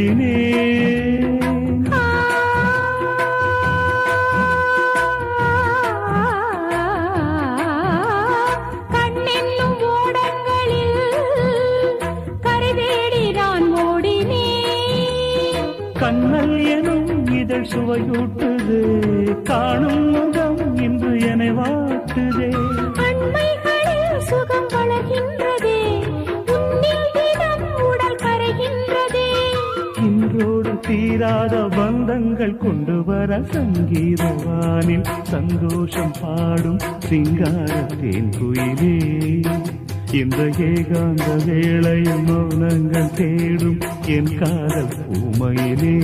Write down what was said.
தேடினே. கண்ணென்னும் ஓடங்களில் கரை தேடி நான் ஓடினேன். கண்ணல் எனும் இதழ் சுவையூட்டுது, காணும் முகம் இன்று என வாட்டுதே. அண்மைகளில் சுகம் வளர்கின்றதே, உன்னில் தினம் உடல் கரைகின்றதே. இன்றோடு தீராத பந்தங்கள் கொண்டு வர சங்கீதவானில் சந்தோஷம் பாடும் சிங்கார தேன் குயிலே. இந்த ஏகாந்த வேளையில் மௌனங்கள் தேடும் என் காதல் பூமையிலே.